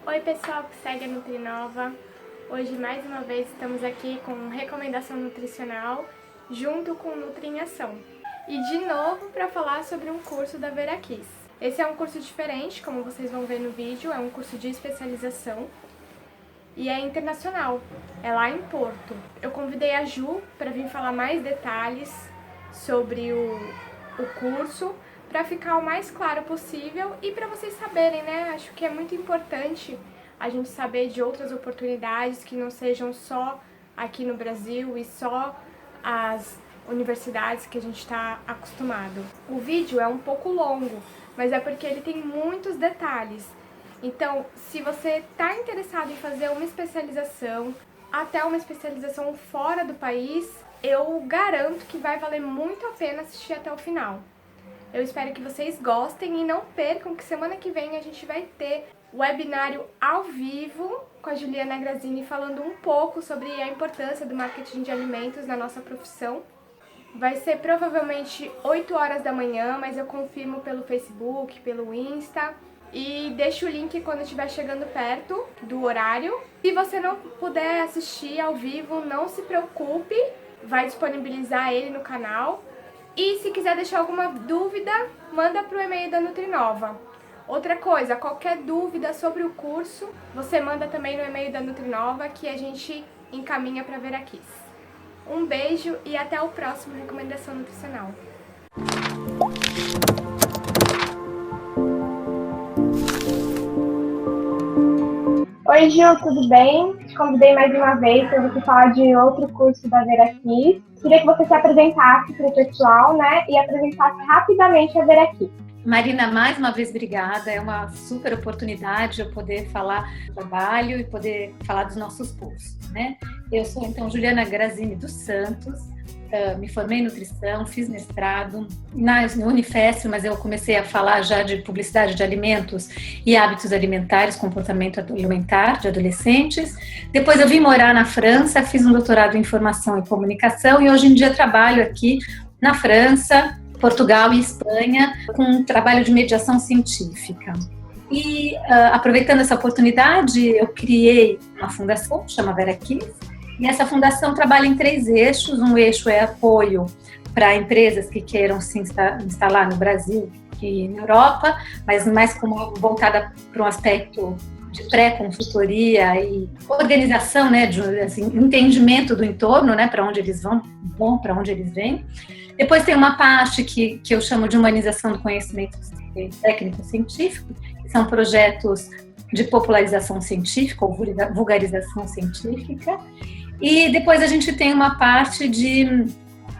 Oi pessoal que segue a Nutrinova, hoje mais uma vez estamos aqui com recomendação nutricional junto com Nutri em Ação. E de novo para falar sobre um curso da Vera Kiss. Esse é um curso diferente, como vocês vão ver no vídeo, é um curso de especialização e é internacional, é lá em Porto. Eu convidei a Ju para vir falar mais detalhes sobre o curso, para ficar o mais claro possível e para vocês saberem, né? Acho que é muito importante a gente saber de outras oportunidades que não sejam só aqui no Brasil e só as universidades que a gente está acostumado. O vídeo é um pouco longo, mas é porque ele tem muitos detalhes. Então, se você está interessado em fazer uma especialização, até uma especialização fora do país, eu garanto que vai valer muito a pena assistir até o final. Eu espero que vocês gostem e não percam que semana que vem a gente vai ter o webinário ao vivo com a Juliana Grazini falando um pouco sobre a importância do marketing de alimentos na nossa profissão. Vai ser provavelmente 8 horas da manhã, mas eu confirmo pelo Facebook, pelo Insta. E deixo o link quando estiver chegando perto do horário. Se você não puder assistir ao vivo, não se preocupe, vai disponibilizar ele no canal. E se quiser deixar alguma dúvida, manda para o e-mail da Nutrinova. Outra coisa, qualquer dúvida sobre o curso, você manda também no e-mail da Nutrinova que a gente encaminha para Vera Kiss. Um beijo e até o próximo Recomendação Nutricional. Oi Ju, tudo bem? Te convidei mais uma vez para você falar de outro curso da Vera Kiss. Queria que você se apresentasse para o pessoal, né? E apresentasse rapidamente a Vera Kiss. Marina, mais uma vez, obrigada. É uma super oportunidade eu poder falar do trabalho e poder falar dos nossos cursos, né? Eu sou, então, Juliana Grazini dos Santos, me formei em nutrição, fiz mestrado no Unifesp, mas eu comecei a falar já de publicidade de alimentos e hábitos alimentares, comportamento alimentar de adolescentes. Depois eu vim morar na França, fiz um doutorado em informação e comunicação e hoje em dia trabalho aqui na França, Portugal e Espanha com um trabalho de mediação científica. E aproveitando essa oportunidade, eu criei uma fundação, chama Vera Kiss, e essa fundação trabalha em 3 eixos. Um eixo é apoio para empresas que queiram se instalar no Brasil e na Europa, mas mais como voltada para um aspecto de pré-consultoria e organização, né, de assim, entendimento do entorno, né, para onde eles vão para onde eles vêm. Depois tem uma parte que eu chamo de humanização do conhecimento técnico-científico, que são projetos de popularização científica ou vulgarização científica. E depois a gente tem uma parte de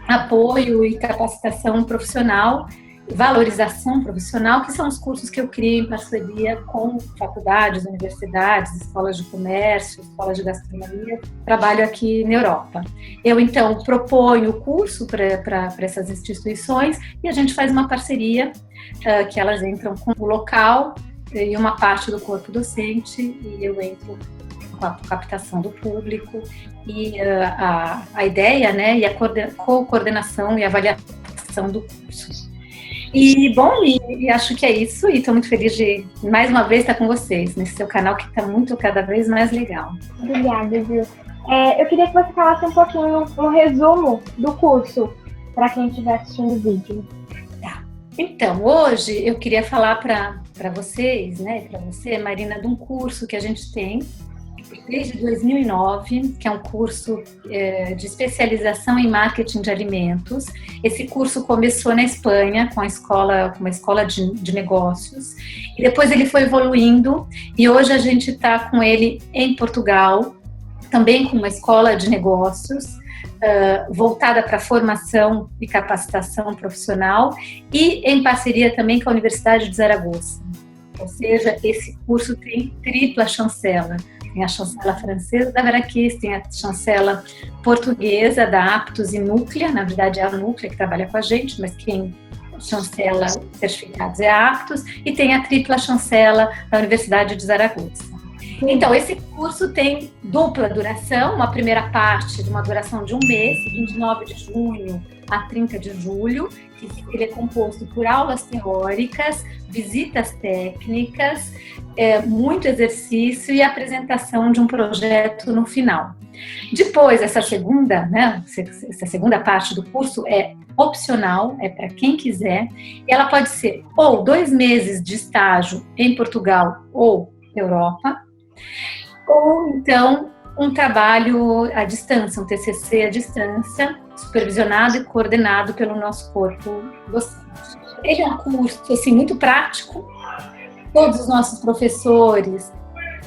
apoio e capacitação profissional, valorização profissional, que são os cursos que eu crio em parceria com faculdades, universidades, escolas de comércio, escolas de gastronomia. Trabalho aqui na Europa. Eu, então, proponho o curso para essas instituições e a gente faz uma parceria que elas entram com o local e uma parte do corpo docente e eu entro com a captação do público e a ideia, né, e a coordenação e avaliação do curso. E, bom, e acho que é isso, e estou muito feliz de, mais uma vez, estar com vocês, nesse seu canal que está cada vez mais legal. Obrigada, Gil. Eu queria que você falasse um pouquinho, um resumo do curso, para quem estiver assistindo o vídeo. Tá. Então, hoje eu queria falar para vocês, né, para você, Marina, de um curso que a gente tem desde 2009, que é um curso de especialização em marketing de alimentos. Esse curso começou na Espanha, com uma escola de negócios, e depois ele foi evoluindo, e hoje a gente está com ele em Portugal, também com uma escola de negócios, voltada para formação e capacitação profissional, e em parceria também com a Universidade de Zaragoza. Ou seja, esse curso tem tripla chancela. Tem a chancela francesa da Vera Kiss, tem a chancela portuguesa da Aptos e Núclea, na verdade é a Núclea que trabalha com a gente, mas quem chancela certificados é a Aptos, e tem a tripla chancela da Universidade de Zaragoza. Então, esse curso tem dupla duração, uma primeira parte de uma duração de um mês, 29 de junho a 30 de julho, que ele é composto por aulas teóricas, visitas técnicas, muito exercício e apresentação de um projeto no final. Depois, essa segunda parte do curso é opcional, é para quem quiser, e ela pode ser ou 2 meses de estágio em Portugal ou Europa, ou então um trabalho à distância, um TCC à distância, supervisionado e coordenado pelo nosso corpo docente. Ele é um curso assim, muito prático, todos os nossos professores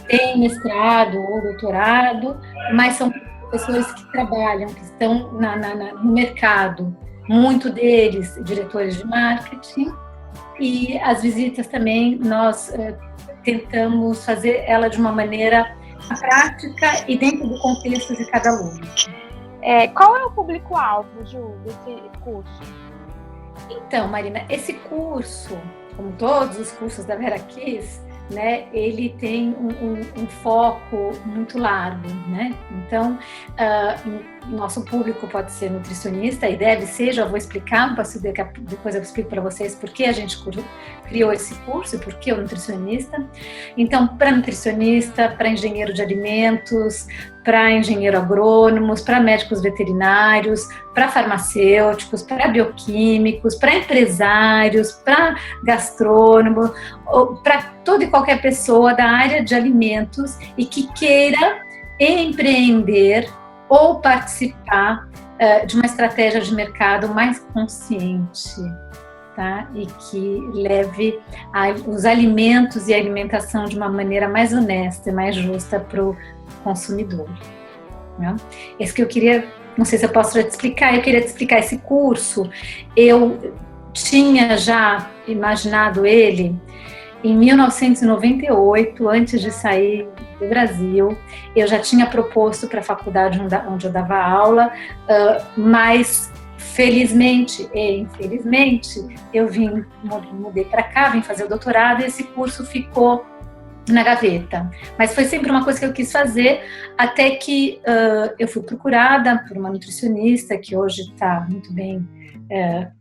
têm mestrado ou doutorado, mas são professores que trabalham, que estão no mercado, muito deles diretores de marketing, e as visitas também nós tentamos fazer ela de uma maneira prática e dentro do contexto de cada aluno. Qual é o público-alvo, Ju, desse curso? Então, Marina, esse curso, como todos os cursos da Vera Kiss, né, ele tem um foco muito largo, né? Então, nosso público pode ser nutricionista e deve ser, já vou explicar, depois eu explico para vocês por que a gente criou esse curso e por que o nutricionista. Então, para nutricionista, para engenheiro de alimentos, para engenheiro agrônomos, para médicos veterinários, para farmacêuticos, para bioquímicos, para empresários, para gastrônomos, para toda e qualquer pessoa da área de alimentos e que queira empreender ou participar de uma estratégia de mercado mais consciente, tá? E que leve os alimentos e a alimentação de uma maneira mais honesta e mais justa para o consumidor, né? Esse que eu queria, não sei se eu posso já te explicar, eu queria te explicar esse curso. Eu tinha já imaginado ele em 1998, antes de sair do Brasil. Eu já tinha proposto para a faculdade onde eu dava aula, mas felizmente e infelizmente eu mudei para cá, vim fazer o doutorado e esse curso ficou na gaveta. Mas foi sempre uma coisa que eu quis fazer, até que eu fui procurada por uma nutricionista que hoje está muito bem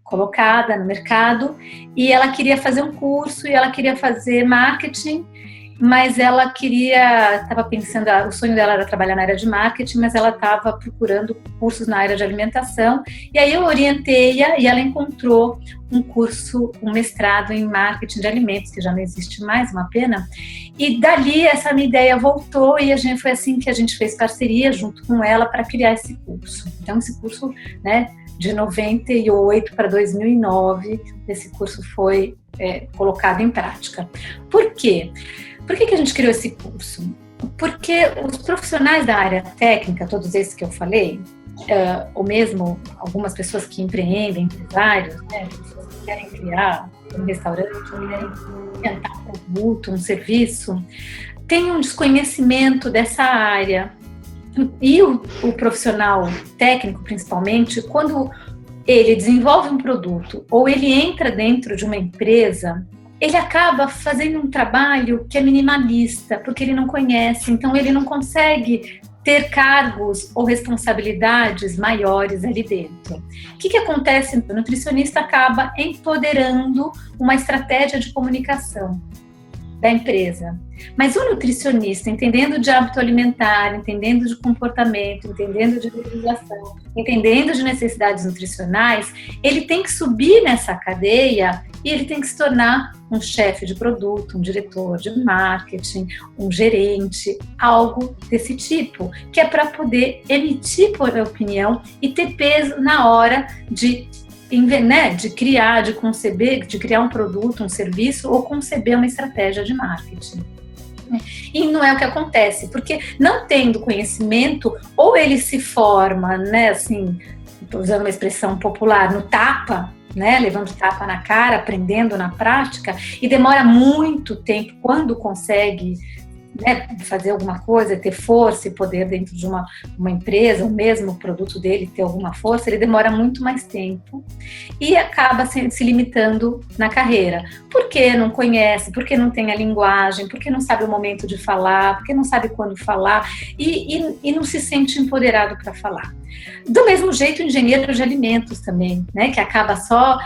colocada no mercado, e ela queria fazer um curso e ela queria fazer marketing, mas ela estava pensando, o sonho dela era trabalhar na área de marketing, mas ela estava procurando cursos na área de alimentação, e aí eu orientei-a e ela encontrou um curso, um mestrado em marketing de alimentos, que já não existe mais, uma pena, e dali essa minha ideia voltou e foi assim que a gente fez parceria junto com ela para criar esse curso. Então esse curso, né, de 98 para 2009, esse curso foi colocado em prática. Por quê? Por que a gente criou esse curso? Porque os profissionais da área técnica, todos esses que eu falei, ou mesmo algumas pessoas que empreendem, empresários, né, pessoas que querem criar um restaurante, querem inventar um produto, um serviço, têm um desconhecimento dessa área. E o profissional técnico, principalmente, quando ele desenvolve um produto ou ele entra dentro de uma empresa, ele acaba fazendo um trabalho que é minimalista, porque ele não conhece, então ele não consegue ter cargos ou responsabilidades maiores ali dentro. O que acontece? O nutricionista acaba empoderando uma estratégia de comunicação da empresa. Mas o nutricionista, entendendo de hábito alimentar, entendendo de comportamento, entendendo de utilização, entendendo de necessidades nutricionais, ele tem que subir nessa cadeia e ele tem que se tornar um chefe de produto, um diretor de marketing, um gerente, algo desse tipo, que é para poder emitir opinião e ter peso na hora de criar, de conceber, de criar um produto, um serviço ou conceber uma estratégia de marketing. E não é o que acontece, porque não tendo conhecimento, ou ele se forma, né, assim, usando uma expressão popular, no tapa, né, levando tapa na cara, aprendendo na prática, e demora muito tempo, quando consegue né, fazer alguma coisa, ter força e poder dentro de uma empresa, o mesmo produto dele ter alguma força, ele demora muito mais tempo e acaba se limitando na carreira. Porque não conhece, porque não tem a linguagem, porque não sabe o momento de falar, porque não sabe quando falar e não se sente empoderado para falar. Do mesmo jeito, o engenheiro de alimentos também, né, que acaba só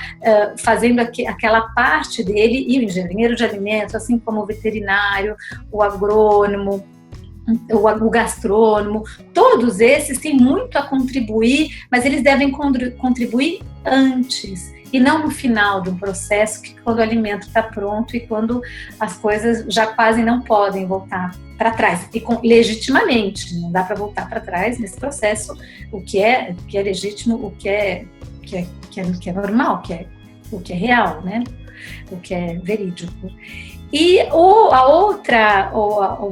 fazendo aquela parte dele, e o engenheiro de alimentos, assim como o veterinário, o agrônomo, o gastrônomo, todos esses têm muito a contribuir, mas eles devem contribuir antes e não no final de um processo, que quando o alimento está pronto e quando as coisas já quase não podem voltar para trás, e legitimamente, não dá para voltar para trás nesse processo, o que é legítimo, o que é normal, o que é real, né? O que é verídico. E o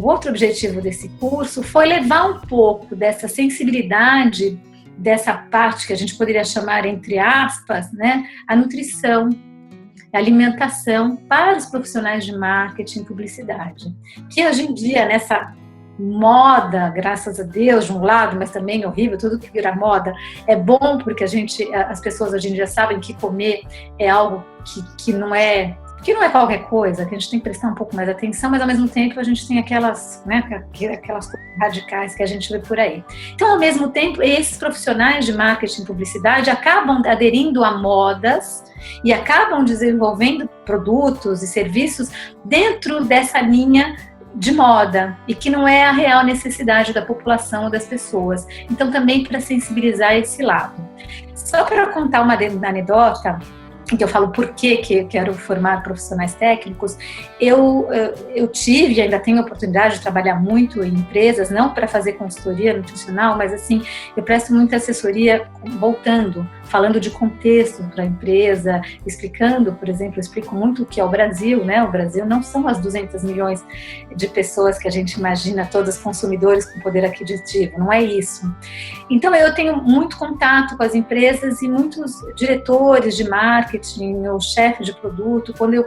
outro objetivo desse curso foi levar um pouco dessa sensibilidade, dessa parte que a gente poderia chamar, entre aspas, né, a nutrição, a alimentação para os profissionais de marketing e publicidade. Que hoje em dia, nessa moda, graças a Deus, de um lado, mas também horrível, tudo que vira moda é bom, porque as pessoas hoje em dia sabem que comer é algo que não é qualquer coisa, que a gente tem que prestar um pouco mais atenção, mas ao mesmo tempo a gente tem aquelas coisas radicais que a gente vê por aí. Então, ao mesmo tempo, esses profissionais de marketing e publicidade acabam aderindo a modas e acabam desenvolvendo produtos e serviços dentro dessa linha de moda, e que não é a real necessidade da população ou das pessoas. Então, também para sensibilizar esse lado. Só para contar uma anedota, que eu falo por que eu quero formar profissionais técnicos, eu tive e ainda tenho a oportunidade de trabalhar muito em empresas, não para fazer consultoria nutricional, mas assim, eu presto muita assessoria falando de contexto para a empresa, explicando, por exemplo, eu explico muito o que é o Brasil, né? O Brasil não são as 200 milhões de pessoas que a gente imagina, todos consumidores com poder aquisitivo, não é isso. Então, eu tenho muito contato com as empresas e muitos diretores de marketing ou chefe de produto, quando eu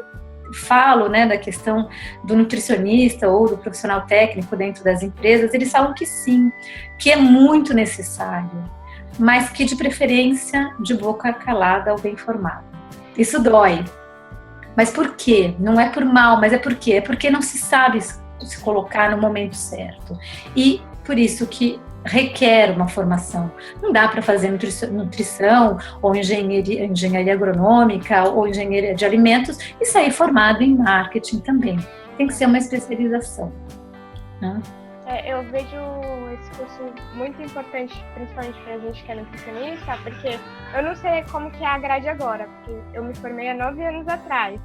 falo, né, da questão do nutricionista ou do profissional técnico dentro das empresas, eles falam que sim, que é muito necessário, mas que de preferência de boca calada ou bem formada. Isso dói. Mas por quê? Não é por mal, mas é por quê? É porque não se sabe se colocar no momento certo. E por isso que requer uma formação. Não dá para fazer nutrição ou engenharia agronômica ou engenharia de alimentos e sair formado em marketing também. Tem que ser uma especialização, né? Eu vejo esse curso muito importante, principalmente para a gente que é nutricionista, porque eu não sei como que é a grade agora, porque eu me formei há 9 anos atrás.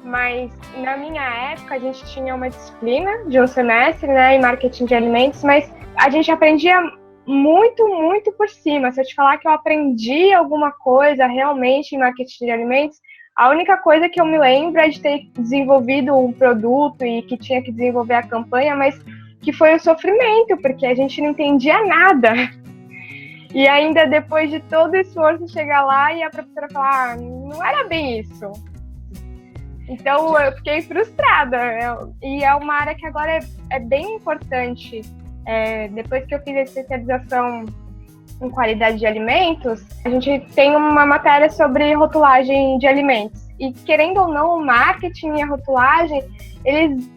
Mas na minha época a gente tinha uma disciplina de um semestre, né, em marketing de alimentos, mas a gente aprendia muito, muito por cima. Se eu te falar que eu aprendi alguma coisa realmente em marketing de alimentos, a única coisa que eu me lembro é de ter desenvolvido um produto e que tinha que desenvolver a campanha, mas que foi o sofrimento, porque a gente não entendia nada. E ainda depois de todo o esforço chegar lá e a professora falar, não era bem isso. Então eu fiquei frustrada. E é uma área que agora é bem importante. Depois que eu fiz a especialização em qualidade de alimentos, a gente tem uma matéria sobre rotulagem de alimentos. E querendo ou não, o marketing e a rotulagem, eles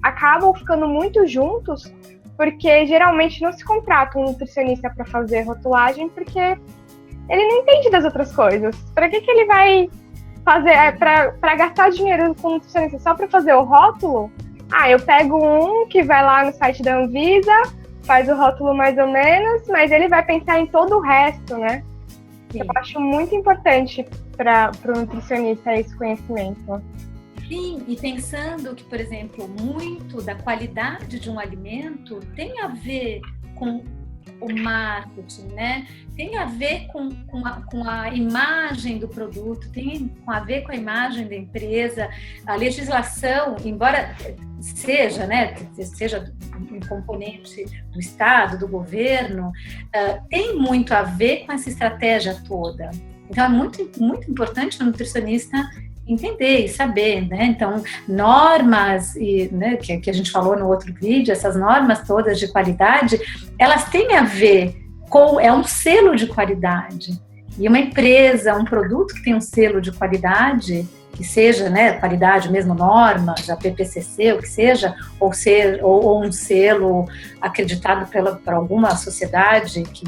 acabam ficando muito juntos, porque geralmente não se contrata um nutricionista para fazer rotulagem, porque ele não entende das outras coisas. Para que ele vai fazer, para gastar dinheiro com nutricionista só para fazer o rótulo? Eu pego um que vai lá no site da Anvisa, faz o rótulo mais ou menos, mas ele vai pensar em todo o resto, né? Sim. Eu acho muito importante para o nutricionista esse conhecimento. Sim, e pensando que, por exemplo, muito da qualidade de um alimento tem a ver com o marketing, né? Tem a ver com a imagem do produto, tem a ver com a imagem da empresa. A legislação, embora seja, né, seja um componente do Estado, do governo, tem muito a ver com essa estratégia toda. Então, é muito, muito importante o nutricionista entender e saber, né? Então, normas, né, que a gente falou no outro vídeo, essas normas todas de qualidade, elas têm a ver com, é um selo de qualidade. E uma empresa, um produto que tem um selo de qualidade, que seja, né, qualidade mesmo, normas, a PPCC, o que seja, ou um selo acreditado por alguma sociedade que,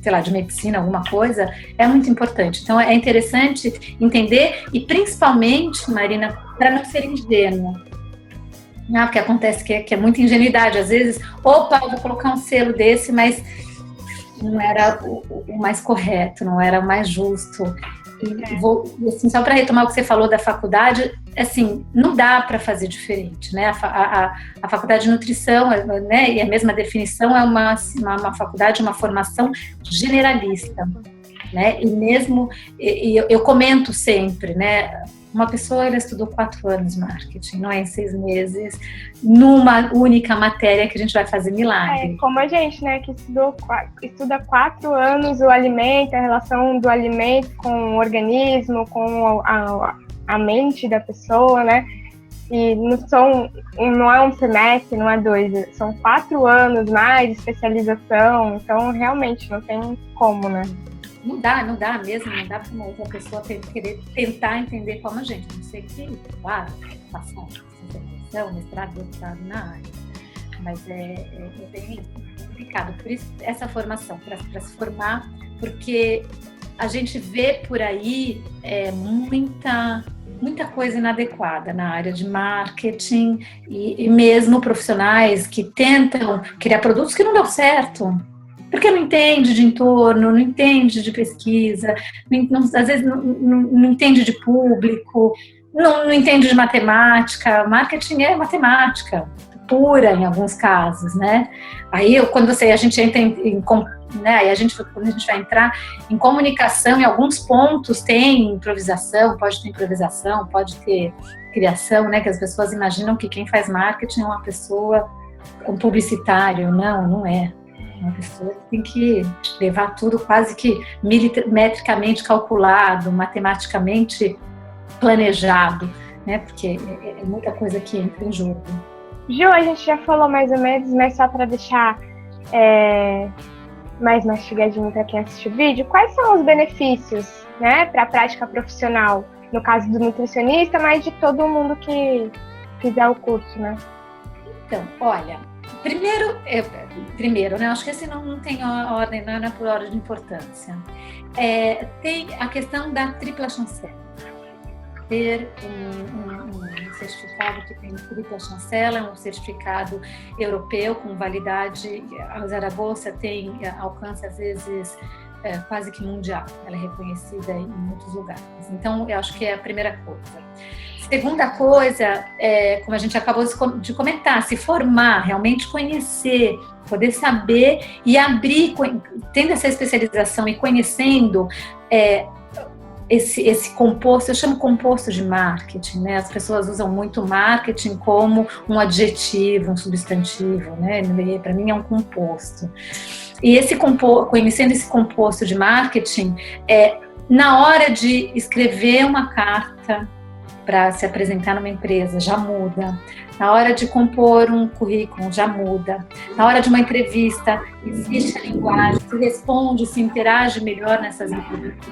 sei lá, de medicina, alguma coisa, é muito importante. Então, é interessante entender, e principalmente, Marina, para não ser ingênuo. Porque acontece que é muita ingenuidade. Às vezes, opa, eu vou colocar um selo desse, mas não era o mais correto, não era o mais justo. E assim, só para retomar o que você falou da faculdade, assim, não dá para fazer diferente, né? A faculdade de nutrição, né, e a mesma definição, é uma faculdade, uma formação generalista, né? E mesmo, eu comento sempre, né? Uma pessoa, ela estudou 4 anos marketing, não é em 6 meses, numa única matéria que a gente vai fazer milagre. Como a gente, né, que estuda 4 anos o alimento, a relação do alimento com o organismo, com a mente da pessoa, né? E não é um semestre, não é 2, são 4 anos mais especialização, então realmente não tem como, né? Não dá mesmo, não dá para uma outra pessoa querer tentar entender como a gente. Não sei que, claro, passar especialização, mestrado, doutorado na área, mas é bem complicado. Por isso, essa formação, para se formar, porque a gente vê por aí muita coisa inadequada na área de marketing e mesmo profissionais que tentam criar produtos que não dão certo. Porque não entende de entorno, não entende de pesquisa, às vezes não entende de público, não entende de matemática. Marketing é matemática pura em alguns casos, né? Aí quando a gente entra quando a gente vai entrar em comunicação, em alguns pontos tem improvisação, pode ter criação, né? Que as pessoas imaginam que quem faz marketing é uma pessoa, um publicitário. Não é. Uma pessoa que tem que levar tudo quase que milimetricamente calculado, matematicamente planejado, né? Porque é muita coisa que entra em jogo. Ju, a gente já falou mais ou menos, mas só para deixar mais mastigadinho para quem assistiu o vídeo, quais são os benefícios, né, para a prática profissional, no caso do nutricionista, mas de todo mundo que fizer o curso, né? Então, olha, primeiro, né? Acho que esse não tem ordem, não é por ordem de importância. Tem a questão da tripla chancela. Ter um certificado que tem tripla chancela, um certificado europeu com validade. A Zaragoza alcance às vezes quase que mundial. Ela é reconhecida em muitos lugares. Então, eu acho que é a primeira coisa. Segunda coisa, como a gente acabou de comentar, se formar, realmente conhecer, poder saber e abrir, tendo essa especialização e conhecendo esse composto, eu chamo composto de marketing, né? As pessoas usam muito marketing como um adjetivo, um substantivo, né? Para mim é um composto. E conhecendo esse composto de marketing, na hora de escrever uma carta para se apresentar numa empresa, já muda. Na hora de compor um currículo, já muda. Na hora de uma entrevista, existe a linguagem, se responde, se interage melhor nessas entrevistas.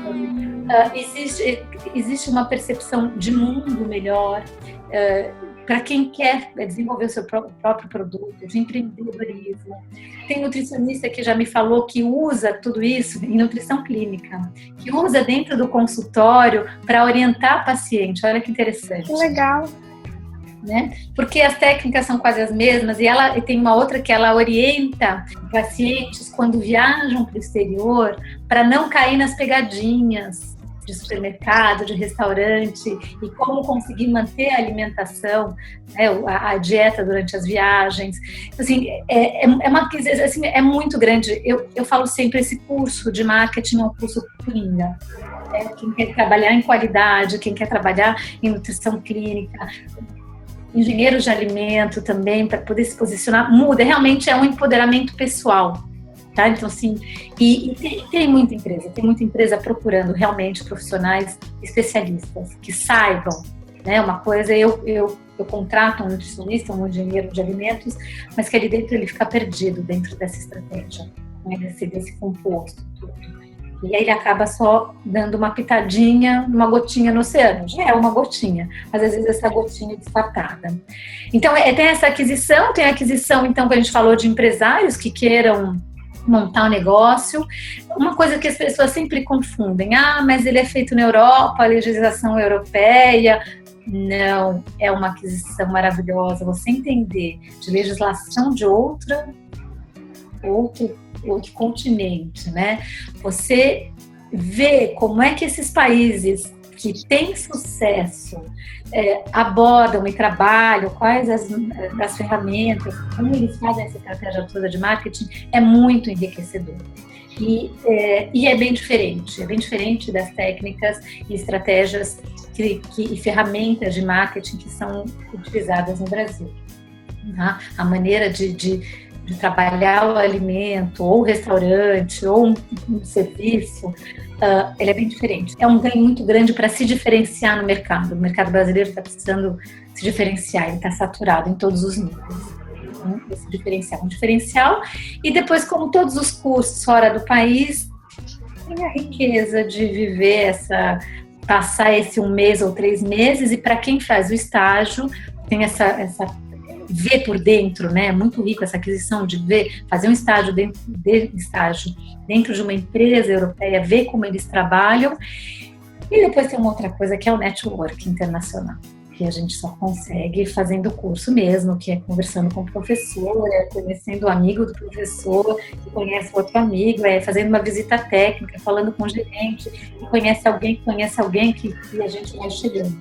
Existe uma percepção de mundo melhor para quem quer desenvolver o seu próprio produto, de empreendedorismo. Tem nutricionista que já me falou que usa tudo isso em nutrição clínica, que usa dentro do consultório para orientar a paciente. Olha que interessante. Que legal. Né? Porque as técnicas são quase as mesmas e tem uma outra que ela orienta pacientes quando viajam para o exterior para não cair nas pegadinhas de supermercado, de restaurante e como conseguir manter a alimentação, né, a dieta durante as viagens. Assim, é muito grande. Eu falo sempre, esse curso de marketing é um curso coringa. Quem quer trabalhar em qualidade, quem quer trabalhar em nutrição clínica, engenheiros de alimento também, para poder se posicionar, muda. Realmente é um empoderamento pessoal. tá? Então, assim, tem muita empresa procurando realmente profissionais especialistas que saibam, né? Uma coisa, eu contrato um nutricionista, um engenheiro de alimentos, mas que ali dentro ele fica perdido dentro dessa estratégia, né? desse composto, tudo. E aí ele acaba só dando uma pitadinha, uma gotinha no oceano. Já é uma gotinha, mas às vezes essa gotinha é descartada. Então, tem essa aquisição, então, que a gente falou de empresários que queiram montar um negócio. Uma coisa que as pessoas sempre confundem, mas ele é feito na Europa, a legislação europeia. Não, é uma aquisição maravilhosa. Você entender de legislação de outro continente, né? Você vê como é que esses países que têm sucesso abordam e trabalham, quais as ferramentas, como eles fazem essa estratégia toda de marketing, é muito enriquecedor. E é bem diferente das técnicas e estratégias e ferramentas de marketing que são utilizadas no Brasil. Tá? A maneira de trabalhar o alimento, ou o restaurante, ou um serviço, ele é bem diferente. É um ganho muito grande para se diferenciar no mercado. O mercado brasileiro está precisando se diferenciar, ele está saturado em todos os níveis. Esse diferencial. E depois, como todos os cursos fora do país, tem a riqueza de viver passar esse 1 mês ou 3 meses, e para quem faz o estágio, tem essa ver por dentro, né? É muito rico essa aquisição de fazer um estágio dentro de uma empresa europeia, ver como eles trabalham. E depois tem uma outra coisa que é o network internacional, que a gente só consegue fazendo o curso mesmo, que é conversando com o professor, conhecendo o amigo do professor, que conhece outro amigo, fazendo uma visita técnica, falando com o gerente, que conhece alguém que a gente vai chegando.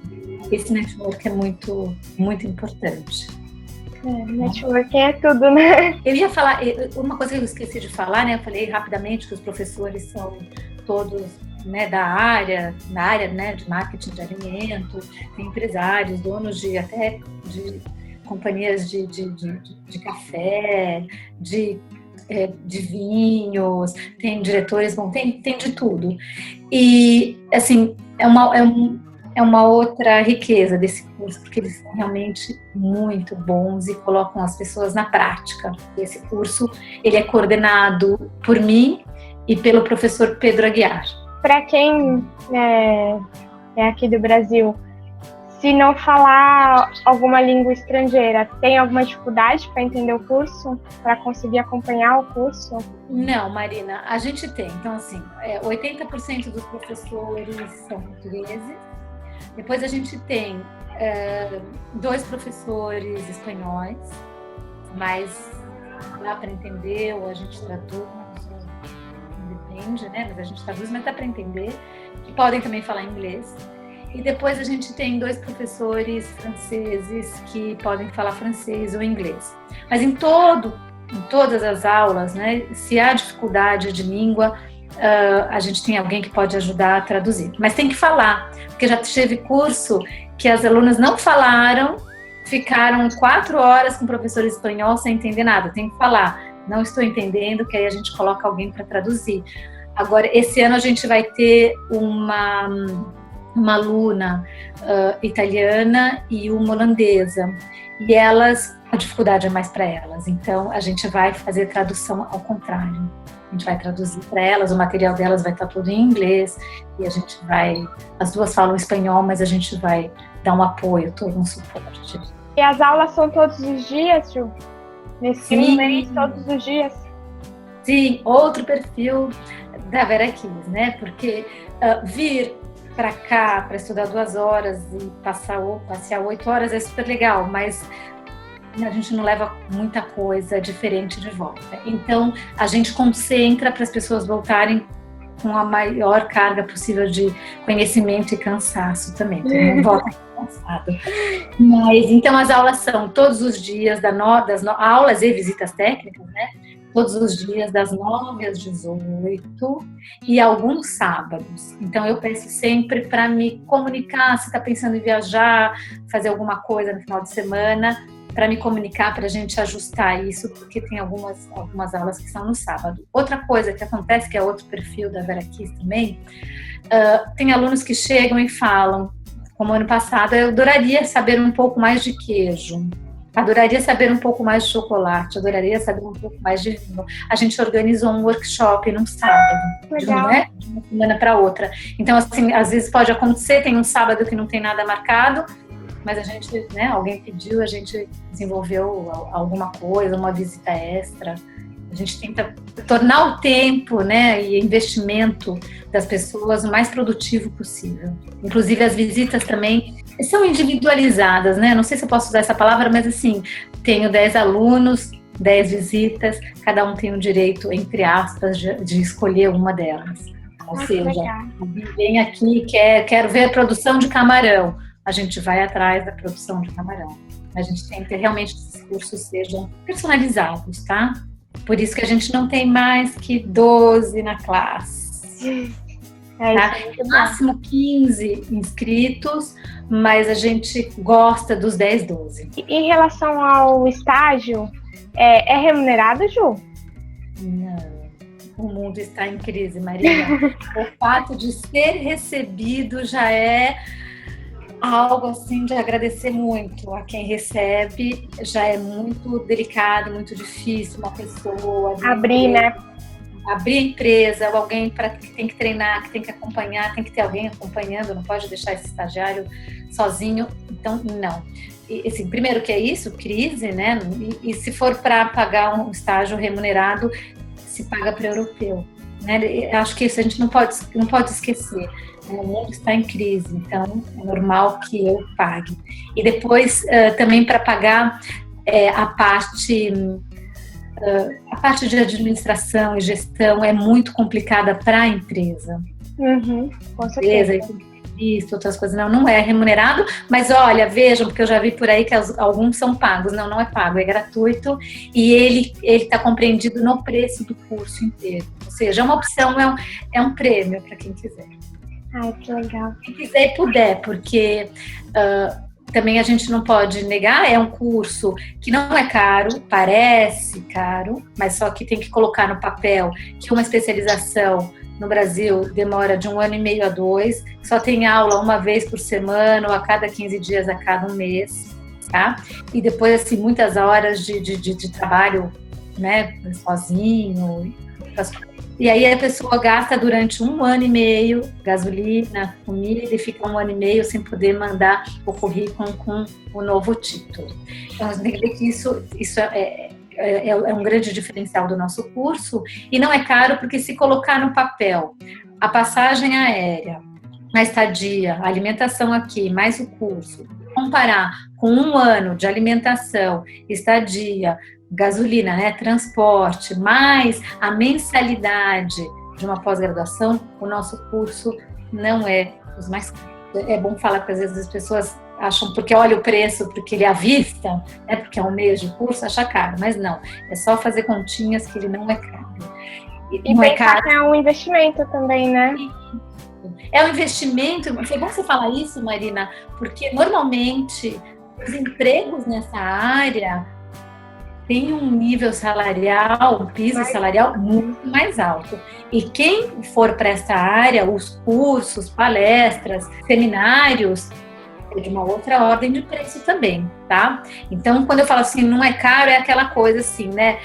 Esse network é muito, muito importante. Networking é tudo, né? Eu ia falar, uma coisa que eu esqueci de falar, né? Eu falei rapidamente que os professores são todos, né, da área, né, de marketing de alimento, tem empresários, donos de companhias de café, de vinhos, tem diretores, tem de tudo. E, assim, é uma outra riqueza desse curso, porque eles são realmente muito bons e colocam as pessoas na prática. Esse curso, ele é coordenado por mim e pelo professor Pedro Aguiar. Para quem é aqui do Brasil, se não falar alguma língua estrangeira, tem alguma dificuldade para entender o curso? Para conseguir acompanhar o curso? Não, Marina, a gente tem. Então, assim, 80% dos professores são portugueses. Depois a gente tem 2 professores espanhóis, mas dá para entender, ou a gente traduz, depende, né? Mas a gente traduz, mas dá para entender, que podem também falar inglês. E depois a gente tem 2 professores franceses que podem falar francês ou inglês. Mas em todas as aulas, né, se há dificuldade de língua, a gente tem alguém que pode ajudar a traduzir. Mas tem que falar, porque já teve curso que as alunas não falaram, ficaram 4 horas com o professor espanhol sem entender nada. Tem que falar, não estou entendendo, que aí a gente coloca alguém para traduzir. Agora, esse ano a gente vai ter uma aluna italiana e uma holandesa, e a dificuldade é mais para elas, então a gente vai fazer tradução ao contrário. A gente vai traduzir para elas, o material delas vai estar todo em inglês, e as 2 falam espanhol, mas a gente vai dar um apoio, todo um suporte. E as aulas são todos os dias, Ju? Nesse mês, todos os dias? Sim, outro perfil da Vera Kiss, né? Porque vir para cá para estudar 2 horas e passear 8 horas é super legal, mas a gente não leva muita coisa diferente de volta. Então, a gente concentra para as pessoas voltarem com a maior carga possível de conhecimento e cansaço também. Todo mundo volta cansado. Mas, então, as aulas são todos os dias, aulas e visitas técnicas, né? Todos os dias, das 9 às 18 e alguns sábados. Então, eu peço sempre para me comunicar, se está pensando em viajar, fazer alguma coisa no final de semana, para me comunicar, para a gente ajustar isso, porque tem algumas aulas que são no sábado. Outra coisa que acontece, que é outro perfil da Vera Kiss também, tem alunos que chegam e falam, como ano passado, eu adoraria saber um pouco mais de queijo, adoraria saber um pouco mais de chocolate, adoraria saber um pouco mais de vinho. A gente organizou um workshop num sábado, Legal. de uma semana para outra. Então, assim, às vezes pode acontecer, tem um sábado que não tem nada marcado, mas a gente, né, alguém pediu, a gente desenvolveu alguma coisa, uma visita extra. A gente tenta tornar o tempo, né, e investimento das pessoas o mais produtivo possível. Inclusive as visitas também são individualizadas, né? Não sei se eu posso usar essa palavra, mas assim, tenho 10 alunos, 10 visitas, cada um tem o direito, entre aspas, de escolher uma delas. Ou seja, alguém vem aqui e quero ver a produção de camarão. A gente vai atrás da produção de camarão. A gente tenta realmente que esses cursos sejam personalizados, tá? Por isso que a gente não tem mais que 12 na classe. Tá? Máximo 15 inscritos, mas a gente gosta dos 10, 12. Em relação ao estágio, é remunerado, Ju? Não. O mundo está em crise, Marina. O fato de ser recebido já é algo assim de agradecer muito a quem recebe, já é muito delicado, muito difícil uma pessoa abrir a empresa, alguém que tem que treinar, que tem que acompanhar, tem que ter alguém acompanhando, não pode deixar esse estagiário sozinho, então não. E, assim, primeiro que é isso, crise, né? E se for para pagar um estágio remunerado, se paga para europeu, né? Acho que isso a gente não pode esquecer. O mundo está em crise, então é normal que eu pague. E depois também para pagar a parte de administração e gestão é muito complicada para a empresa. Com certeza. Isso, outras coisas não é remunerado, mas olha, vejam, porque eu já vi por aí que alguns são pagos. Não é pago, é gratuito e ele está compreendido no preço do curso inteiro. Ou seja, é uma opção, é um prêmio para quem quiser. Ai, que legal. Quem quiser e puder, porque também a gente não pode negar, é um curso que não é caro, parece caro, mas só que tem que colocar no papel que uma especialização no Brasil demora de 1 ano e meio a 2, só tem aula uma vez por semana, ou a cada 15 dias, a cada um mês, tá? E depois, assim, muitas horas de trabalho, né, sozinho, e aí a pessoa gasta durante 1 ano e meio gasolina, comida, e fica 1 ano e meio sem poder mandar o currículo com o novo título. Então, a gente tem que ver que isso é um grande diferencial do nosso curso, e não é caro porque se colocar no papel a passagem aérea, a estadia, a alimentação aqui, mais o curso, comparar com 1 ano de alimentação, estadia, gasolina, né, transporte, mais a mensalidade de uma pós-graduação, o nosso curso não é os mais caros. É bom falar que às vezes as pessoas acham, porque olha o preço, porque ele é à vista, né, porque é um mês de curso, acha caro, mas não, é só fazer continhas que ele não é caro. E não é caro. É um investimento também, né? É um investimento, foi bom você falar isso, Marina, porque normalmente os empregos nessa área têm um nível salarial, um piso salarial muito mais alto. E quem for para essa área, os cursos, palestras, seminários, é de uma outra ordem de preço também, tá? Então, quando eu falo assim, não é caro, é aquela coisa assim, né?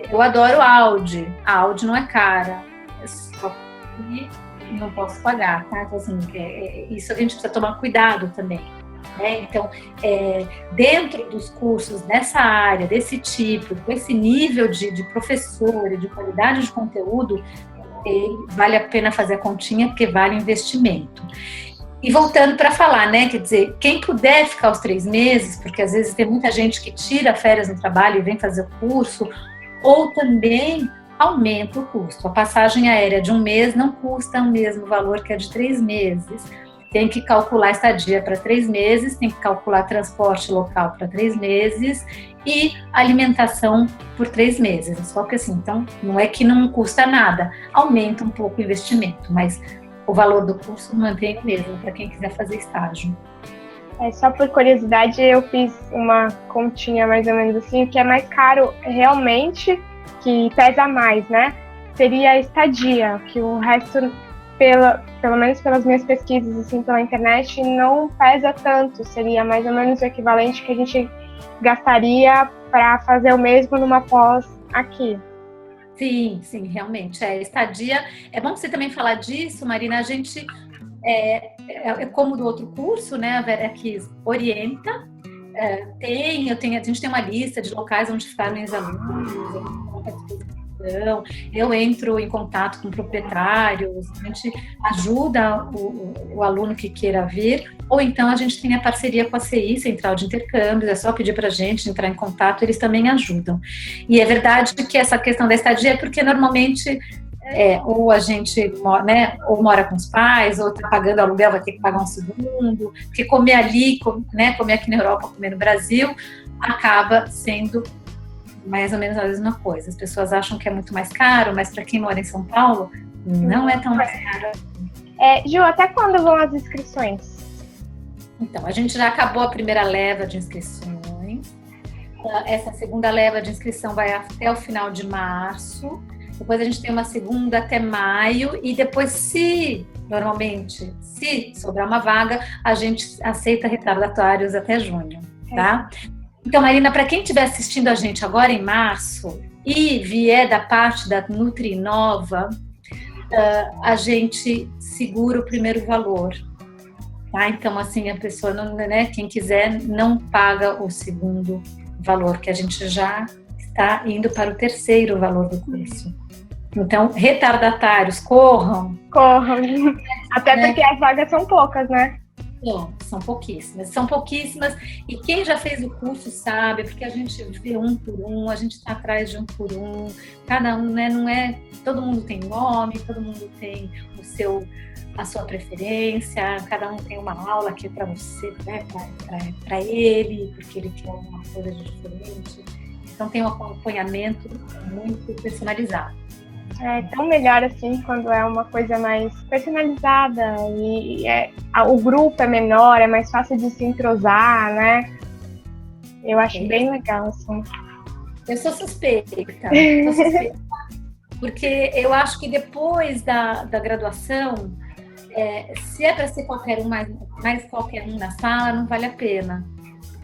Eu adoro Audi. A Audi não é cara. Só que não posso pagar, tá? Então, assim, isso a gente precisa tomar cuidado também. Né? Então, dentro dos cursos dessa área, desse tipo, com esse nível de professor e de qualidade de conteúdo, vale a pena fazer a continha, porque vale o investimento. E voltando para falar, né? Quer dizer, quem puder ficar os 3 meses, porque às vezes tem muita gente que tira férias no trabalho e vem fazer o curso, ou também aumenta o custo. A passagem aérea de 1 mês não custa o mesmo valor que a de 3 meses. Tem que calcular estadia para 3 meses, tem que calcular transporte local para 3 meses e alimentação por 3 meses. Só que assim, então, não é que não custa nada, aumenta um pouco o investimento, mas o valor do curso mantém o mesmo para quem quiser fazer estágio. Só por curiosidade, eu fiz uma continha mais ou menos assim, o que é mais caro realmente, que pesa mais, né? Seria a estadia, que o resto, pelo menos pelas minhas pesquisas assim, pela internet, não pesa tanto. Seria mais ou menos o equivalente que a gente gastaria para fazer o mesmo numa pós aqui. Sim, sim, realmente. Estadia. É bom você também falar disso, Marina. A gente como do outro curso, né? A Vera aqui orienta. A gente tem uma lista de locais onde ficaram os alunos, eu entro em contato com proprietários, a gente ajuda o aluno que queira vir, ou então a gente tem a parceria com a CI, Central de Intercâmbios, é só pedir para a gente entrar em contato, eles também ajudam. E é verdade que essa questão da estadia é porque normalmente ou a gente né, ou mora com os pais, ou está pagando aluguel, vai ter que pagar um segundo, porque comer ali, né, comer aqui na Europa, comer no Brasil, acaba sendo mais ou menos a mesma coisa. As pessoas acham que é muito mais caro, mas para quem mora em São Paulo, não é tão mais caro. Ju, até quando vão as inscrições? Então, a gente já acabou a primeira leva de inscrições. Essa segunda leva de inscrição vai até o final de março. Depois a gente tem uma segunda até maio. E depois, se sobrar uma vaga, a gente aceita retardatários até junho, tá? Então, Marina, para quem estiver assistindo a gente agora em março e vier da parte da Nutrinova, a gente segura o primeiro valor, tá? Então, assim, a pessoa, não, né, quem quiser, não paga o segundo valor, que a gente já está indo para o terceiro valor do curso. Então, retardatários, corram. Até porque as vagas são poucas, né? São pouquíssimas, e quem já fez o curso sabe, porque a gente vê um por um, a gente está atrás de um por um, cada um, né, não é, todo mundo tem nome, todo mundo tem a sua preferência, cada um tem uma aula que é para você, né, para ele, porque ele quer alguma coisa diferente, então tem um acompanhamento muito personalizado. É tão melhor assim quando é uma coisa mais personalizada e o grupo é menor, é mais fácil de se entrosar, né? Eu acho bem legal, assim. Eu sou suspeita, porque eu acho que depois da graduação, se é para ser qualquer um, mais qualquer um na sala, não vale a pena.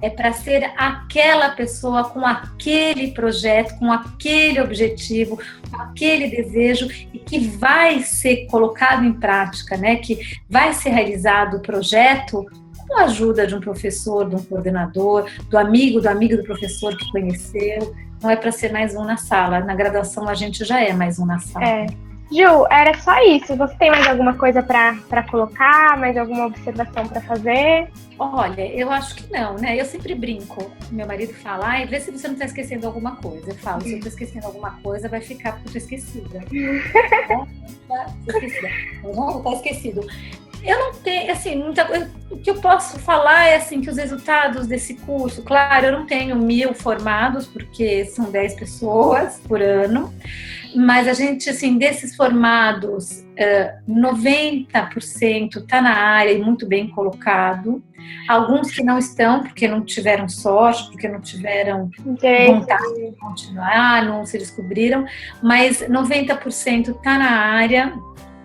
É para ser aquela pessoa com aquele projeto, com aquele objetivo, com aquele desejo e que vai ser colocado em prática, né? Que vai ser realizado o projeto com a ajuda de um professor, de um coordenador, do amigo do professor que conheceu. Não é para ser mais um na sala. Na graduação a gente já é mais um na sala. Ju, era só isso. Você tem mais alguma coisa para colocar? Mais alguma observação para fazer? Olha, eu acho que não, né? Eu sempre brinco. Meu marido fala, vê se você não está esquecendo alguma coisa. Eu falo, se eu estou esquecendo alguma coisa, vai ficar porque eu estou esquecida. Não está esquecido. Eu não tenho, assim, o que eu posso falar é assim, que os resultados desse curso, claro, eu não tenho 1000 formados, porque são 10 pessoas por ano, mas a gente, assim, desses formados, 90% está na área e muito bem colocado. Alguns que não estão, porque não tiveram sorte, porque não tiveram vontade de continuar, não se descobriram, mas 90% está na área,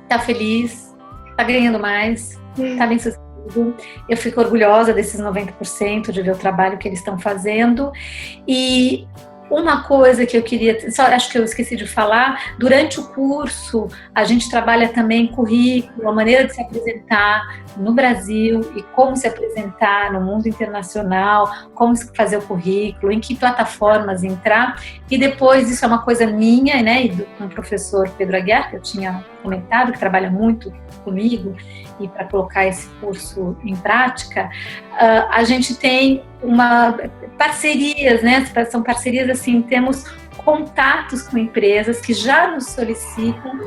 está feliz, está ganhando mais, está bem sucedido. Eu fico orgulhosa desses 90% de ver o trabalho que eles estão fazendo. E uma coisa que eu queria, acho que eu esqueci de falar, durante o curso a gente trabalha também currículo, a maneira de se apresentar no Brasil e como se apresentar no mundo internacional, como fazer o currículo, em que plataformas entrar, e depois isso é uma coisa minha, né, e do professor Pedro Aguiar, que eu tinha comentado, que trabalha muito comigo, e para colocar esse curso em prática, a gente tem parcerias, né? São parcerias assim, temos contatos com empresas que já nos solicitam,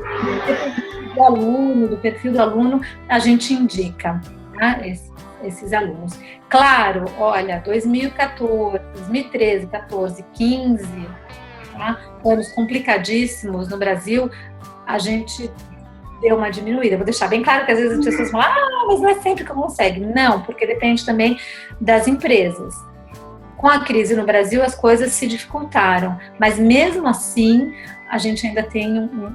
do perfil do aluno, a gente indica, tá? Esses alunos. Claro, olha, 2014, 2013, 14, 15, tá? Anos complicadíssimos no Brasil, a gente deu uma diminuída. Vou deixar bem claro que às vezes as pessoas falam, mas não é sempre que eu consigo. Não, porque depende também das empresas. Com a crise no Brasil, as coisas se dificultaram, mas mesmo assim, a gente ainda tem um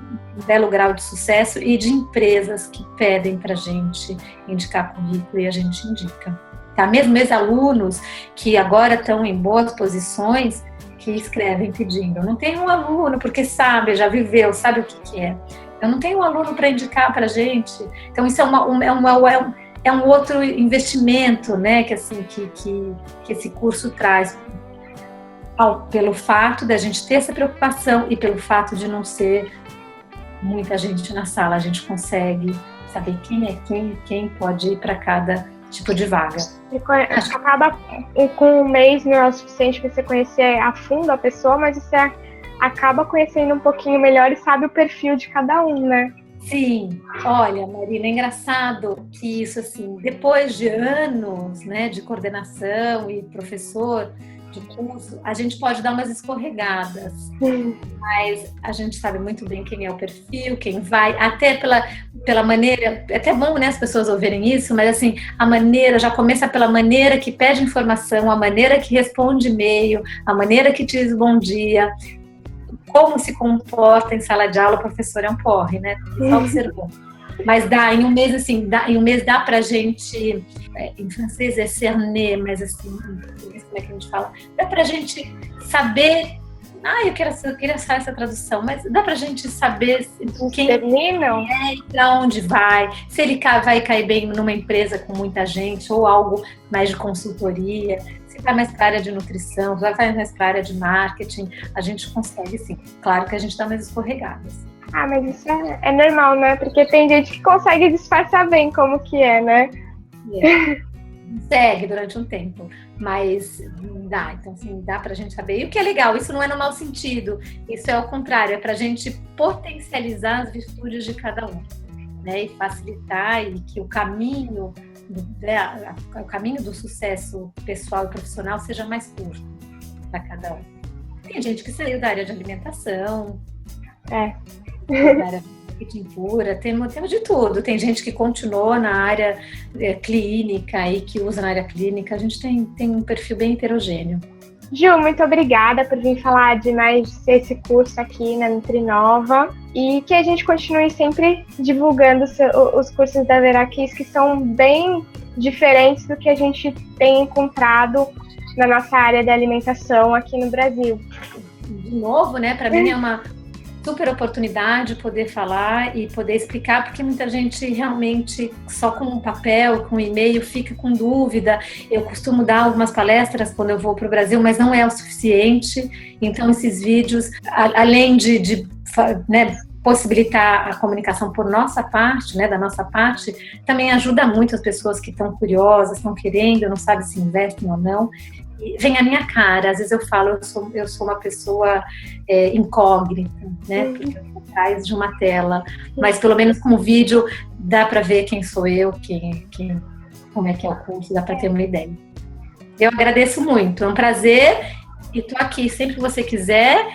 belo grau de sucesso e de empresas que pedem para a gente indicar currículo e a gente indica. Tá? Mesmo ex-alunos que agora estão em boas posições, que escrevem pedindo. Eu não tenho um aluno, porque sabe, já viveu, sabe o que é. Eu não tenho um aluno para indicar para a gente. Então, isso é um outro investimento, né, que esse curso traz. Pelo fato da gente ter essa preocupação e pelo fato de não ser muita gente na sala, a gente consegue saber quem é quem pode ir para cada tipo de vaga. Acaba com um mês, não é o suficiente para você conhecer a fundo a pessoa, mas você acaba conhecendo um pouquinho melhor e sabe o perfil de cada um, né? Sim, olha, Marina, é engraçado que isso, assim, depois de anos, né, de coordenação e professor de curso, a gente pode dar umas escorregadas, mas a gente sabe muito bem quem é o perfil, quem vai, até pela maneira, é até bom, né, as pessoas ouvirem isso, mas assim, a maneira, já começa pela maneira que pede informação, a maneira que responde e-mail, a maneira que diz bom dia, como se comporta em sala de aula, o professor é um porre, né, só observando. Mas em um mês dá pra gente, em francês é cerner, mas assim, como é que a gente fala? Dá pra gente saber, eu queria saber essa tradução, mas dá pra gente saber quem é e pra onde vai, se ele vai cair bem numa empresa com muita gente, ou algo mais de consultoria, se vai mais para a área de nutrição, se vai mais para a área de marketing, a gente consegue sim. Claro que a gente dá mais escorregadas. Mas isso é normal, né? Porque tem gente que consegue disfarçar bem como que é, né? Segue durante um tempo, mas dá. Então, assim, dá pra gente saber. E o que é legal, isso não é no mau sentido. Isso é ao contrário, é pra gente potencializar as virtudes de cada um, né? E facilitar e que o caminho do sucesso pessoal e profissional seja mais curto para cada um. Tem gente que saiu da área de alimentação, da área de marketing pura, temos de tudo. Tem gente que continuou na área clínica e que usa na área clínica. A gente tem um perfil bem heterogêneo. Ju, muito obrigada por vir falar de mais esse curso aqui na Nutrinova e que a gente continue sempre divulgando os cursos da Verakiss, que são bem diferentes do que a gente tem encontrado na nossa área de alimentação aqui no Brasil. De novo, né? Para mim é uma super oportunidade poder falar e poder explicar, porque muita gente realmente só com um papel, com um e-mail, fica com dúvida. Eu costumo dar algumas palestras quando eu vou para o Brasil, mas não é o suficiente. Então, esses vídeos, além de possibilitar a comunicação por nossa parte, né, da nossa parte, também ajuda muito as pessoas que estão curiosas, estão querendo, não sabem se investem ou não. E vem a minha cara, às vezes eu falo, eu sou uma pessoa incógnita, né, porque eu tô atrás de uma tela, mas pelo menos com o vídeo dá para ver quem sou eu, como é que é o curso, dá para ter uma ideia. Eu agradeço muito, é um prazer e estou aqui sempre que você quiser,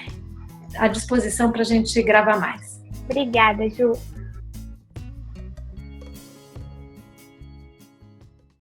à disposição para a gente gravar mais. Obrigada, Ju.